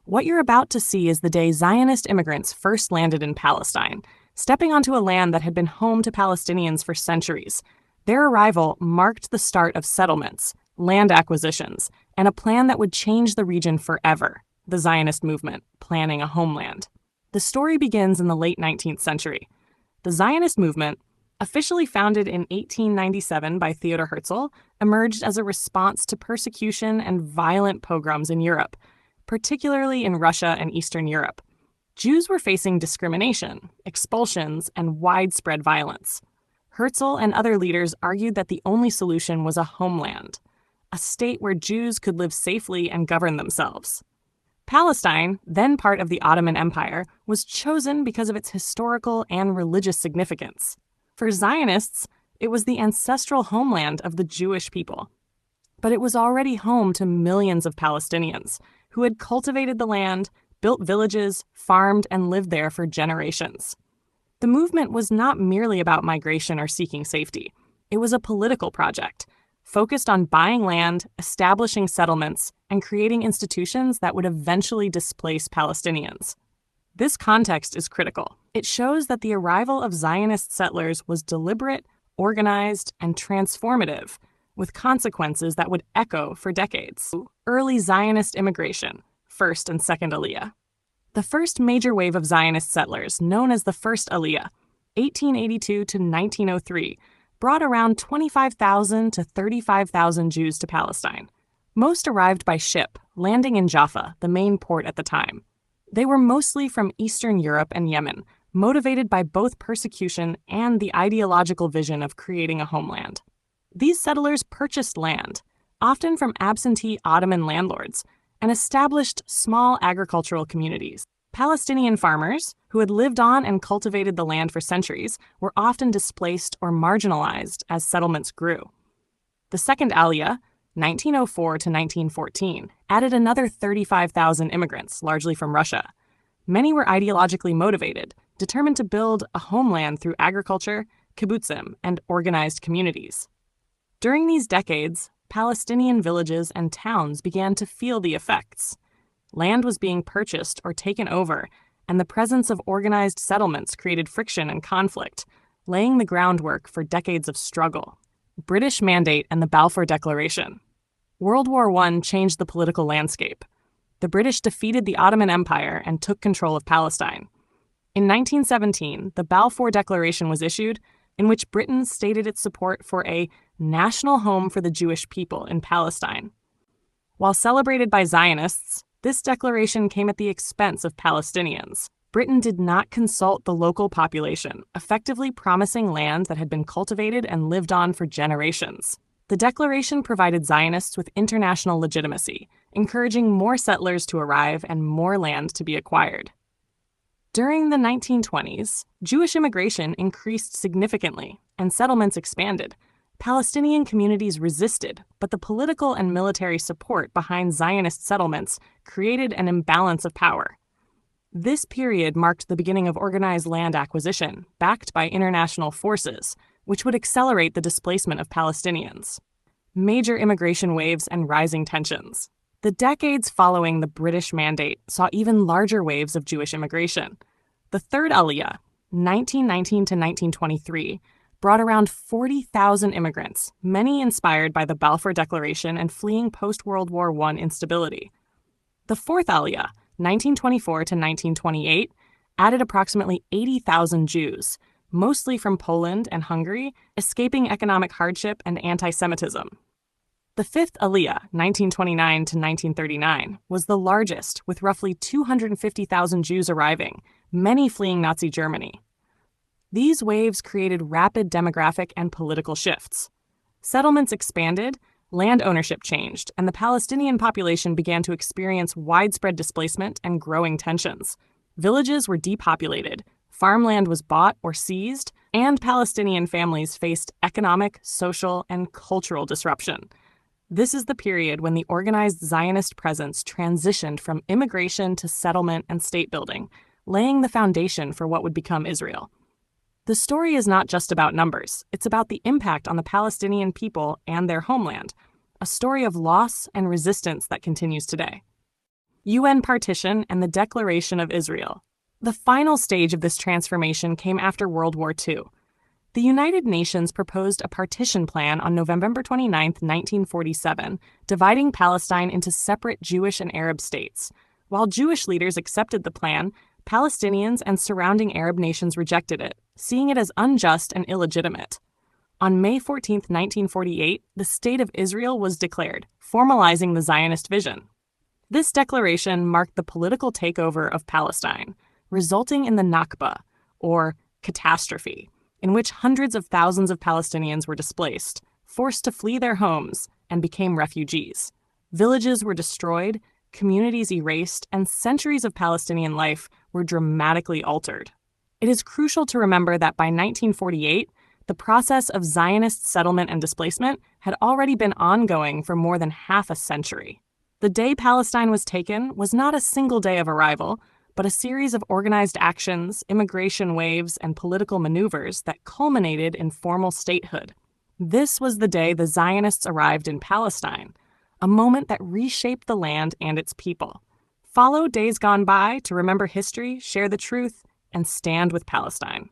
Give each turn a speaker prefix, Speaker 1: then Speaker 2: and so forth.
Speaker 1: What you're about to see is the day Zionist immigrants first landed in Palestine, stepping onto a land that had been home to Palestinians for centuries. Their arrival marked the start of settlements, land acquisitions, and a plan that would change the region forever: the Zionist movement, planning a homeland. The story begins in the late 19th century. The Zionist movement, officially founded in 1897 by Theodor Herzl, emerged as a response to persecution and violent pogroms in Europe, particularly in Russia and Eastern Europe. Jews were facing discrimination, expulsions, and widespread violence. Herzl and other leaders argued that the only solution was a homeland, a state where Jews could live safely and govern themselves. Palestine, then part of the Ottoman Empire, was chosen because of its historical and religious significance. For Zionists, it was the ancestral homeland of the Jewish people. But it was already home to millions of Palestinians who had cultivated the land, built villages, farmed, and lived there for generations. The movement was not merely about migration or seeking safety. It was a political project, focused on buying land, establishing settlements, and creating institutions that would eventually displace Palestinians. This context is critical. It shows that the arrival of Zionist settlers was deliberate, organized, and transformative, with consequences that would echo for decades. Early Zionist immigration, first and second Aliyah. The first major wave of Zionist settlers, known as the First Aliyah, 1882 to 1903, brought around 25,000 to 35,000 Jews to Palestine. Most arrived by ship, landing in Jaffa, the main port at the time. They were mostly from Eastern Europe and Yemen, motivated by both persecution and the ideological vision of creating a homeland. These settlers purchased land, often from absentee Ottoman landlords, and established small agricultural communities. Palestinian farmers, who had lived on and cultivated the land for centuries, were often displaced or marginalized as settlements grew. The second Aliyah, 1904 to 1914, added another 35,000 immigrants, largely from Russia. Many were ideologically motivated, determined to build a homeland through agriculture, kibbutzim, and organized communities. During these decades, Palestinian villages and towns began to feel the effects. Land was being purchased or taken over, and the presence of organized settlements created friction and conflict, laying the groundwork for decades of struggle. British Mandate and the Balfour Declaration. World War I changed the political landscape. The British defeated the Ottoman Empire and took control of Palestine. In 1917, the Balfour Declaration was issued, in which Britain stated its support for a national home for the Jewish people in Palestine. While celebrated by Zionists, this declaration came at the expense of Palestinians. Britain did not consult the local population, effectively promising land that had been cultivated and lived on for generations. The declaration provided Zionists with international legitimacy, encouraging more settlers to arrive and more land to be acquired. During the 1920s, Jewish immigration increased significantly, and settlements expanded. Palestinian communities resisted, but the political and military support behind Zionist settlements created an imbalance of power. This period marked the beginning of organized land acquisition, backed by international forces, which would accelerate the displacement of Palestinians. Major immigration waves and rising tensions. The decades following the British Mandate saw even larger waves of Jewish immigration. The third Aliyah, 1919 to 1923, brought around 40,000 immigrants, many inspired by the Balfour Declaration and fleeing post-World War I instability. The fourth Aliyah, 1924 to 1928, added approximately 80,000 Jews, mostly from Poland and Hungary, escaping economic hardship and anti-Semitism. The fifth Aliyah, 1929 to 1939, was the largest, with roughly 250,000 Jews arriving, many fleeing Nazi Germany. These waves created rapid demographic and political shifts. Settlements expanded, land ownership changed, and the Palestinian population began to experience widespread displacement and growing tensions. Villages were depopulated, farmland was bought or seized, and Palestinian families faced economic, social, and cultural disruption. This is the period when the organized Zionist presence transitioned from immigration to settlement and state building, laying the foundation for what would become Israel. The story is not just about numbers, it's about the impact on the Palestinian people and their homeland, a story of loss and resistance that continues today. UN partition, and the Declaration of Israel. The final stage of this transformation came after World War II. The United Nations proposed a partition plan on November 29, 1947, dividing Palestine into separate Jewish and Arab states. While Jewish leaders accepted the plan, Palestinians and surrounding Arab nations rejected it, seeing it as unjust and illegitimate. On May 14, 1948, the State of Israel was declared, formalizing the Zionist vision. This declaration marked the political takeover of Palestine, resulting in the Nakba, or catastrophe, in which hundreds of thousands of Palestinians were displaced, forced to flee their homes, and became refugees. Villages were destroyed, communities erased, and centuries of Palestinian life were dramatically altered. It is crucial to remember that by 1948, the process of Zionist settlement and displacement had already been ongoing for more than half a century. The day Palestine was taken was not a single day of arrival, but a series of organized actions, immigration waves, and political maneuvers that culminated in formal statehood. This was the day the Zionists arrived in Palestine, a moment that reshaped the land and its people. Follow Days Gone By to remember history, share the truth, and stand with Palestine.